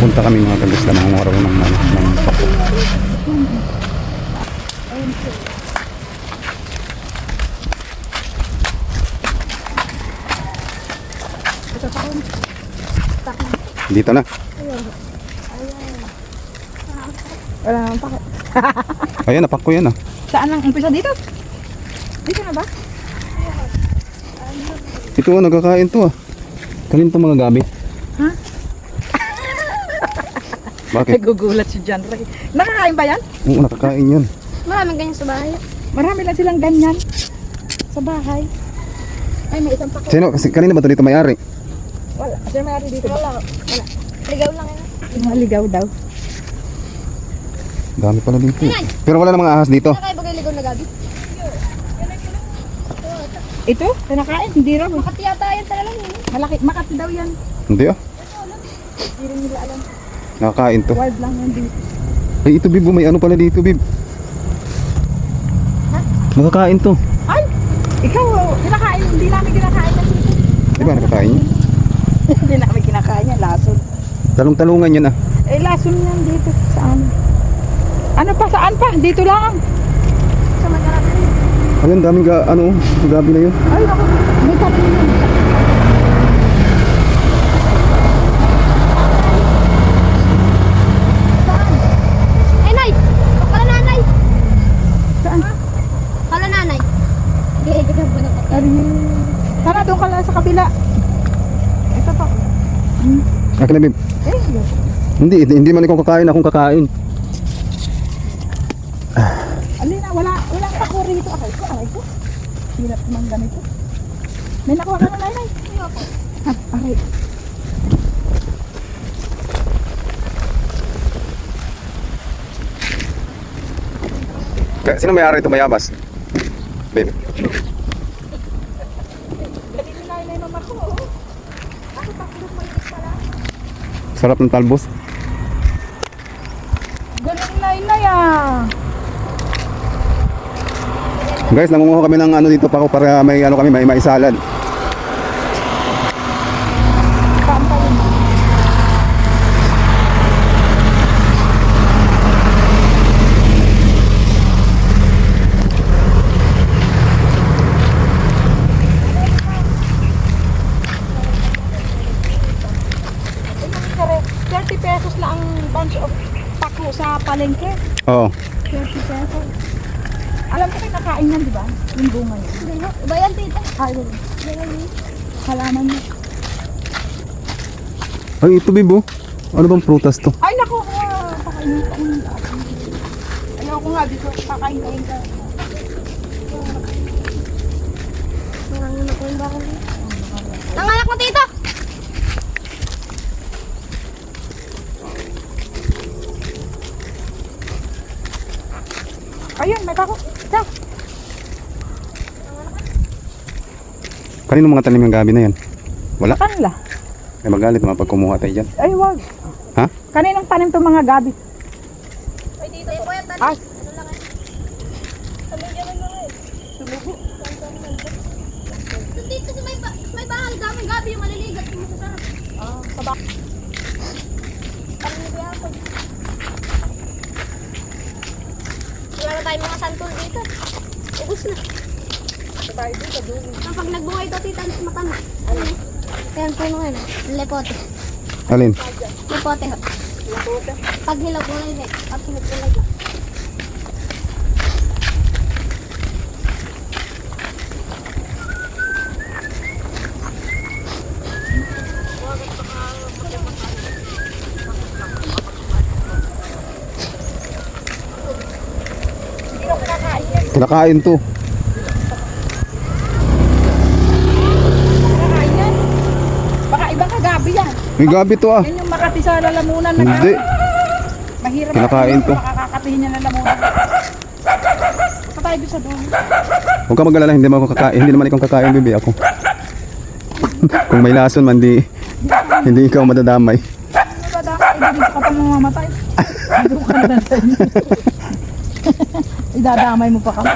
Punta kami mga kagas na mga araw ng pako. Dito na. Wala naman pa. Ayan, napako yan ah. Saan ang umpisa dito? Dito na ba? Ito nagkakain to ah. Kanin to mga gabi. Ha? Bakit? Nagugulat si John Ray. Nakakain ba yan? Oo, nakakain yan. Maraming ganyan sa bahay. Marami lang silang ganyan sa bahay. Ay, may isang pako. Sino? Kasi kanina ba ito dito may-ari? Wala. Sino may-ari dito? Wala. Ligaw lang yun. Maligaw daw. Dami pala dito. Pero wala namang ahas dito. Kaya bagay ligaw na gabi. Ito? Kinakain? Hindi raw. Makati yata yan talaga yun. Malaki. Makati daw yan. Hindi ah. Hindi rin nila alam. Nakakain to. Wild lang yan dito. Ay, ito Bib, may ano pala dito Bib. Ha? Nakakain to. Ay! Ikaw, kinakain. Hindi namin kinakain yan dito. Di ba nakakain yan? Hindi namin kinakain yan. Lason. Talong-talungan yan ah. Eh, lason yan dito. Saan? Ano pa? Saan pa? Dito lang. Sa magarabi. Ayun, daming gabi na yun. Ay, ako. May tanin yun. Saan? Ay, Nay! Kala nanay! Saan? Kala nanay. Gigigam ko na pa. Ay, tara, doon ka lang sa kabila. Ito pa. Akin na Bib. Eh, Hindi man ikaw kakain, akong kakain. alina, wala ako rito. Aray ko. Hirap naman ganito. May nakuha ka na nanay. Ayoko. Aray. Sino may-ari ito, Mayabas? Bib. Dali ni nanay mama ko. Ako takbo mo yun pala. Sarap ng talbos. Galing nanay ah. Guys, nangunguha kami ng ano dito pa ko para may ano kami, may salad. Saan pa yun? Kare, 30 pesos lang ang bunch of pako sa palengke. Oo. 30 pesos. Alam ko kinakain yan, di ba? Yung bunga niya. Iba yan, tita. Ay, halaman niya. Ay, ito Bib oh. Ano bang prutas to? Ay, naku! Pakainin ko ng lahat. Ayoko nga dito. Pakain ka. Nanganganak ko yung bakal. Nanganak mo, tita! Ayun, may pako. Isa. Kanino mga tanim ng gabi na yan? Wala? Kanila. Ay magalit naman pag kumuha tayo dyan. Ay, wag. Ha? Kaninong tanim itong mga gabi? Ay, dito po yan, tali. Ay, Ano lang eh. Sabi dyan lang eh. Sulubo. Dito sa may bahay, daming gabi yung maliligat. Yung masasarap. sabak. Parang nabiyapag. Wala na tayong mga santol dito. Ubus na. Tayo dito, dulo. Kapag nagbunga ito, tita, matama. Ano? Ayan, puno yan. Lepote. Alin? Lepote. Pag hilaw ko lang yun. Pag hilaw ko lang. Hindi ko kinakain yan. Kinakain to. Kinakain yan. Baka ibang kagabi yan. May gabi to ah. Yan yung Makati sa lalamunan na Hindi. mahirap. Kinakain to. Makakakatihin niya na lalamunan. Baka tayo doon sa dulo. Huwag ka mag-alala, hindi naman ikaw kakain, bibi ako. Kung may lason man, hindi ikaw madadamay. Idadamay, dito ka pa mamamatay. Dito ka na lang sa inyo. Idadamay mo pa kami.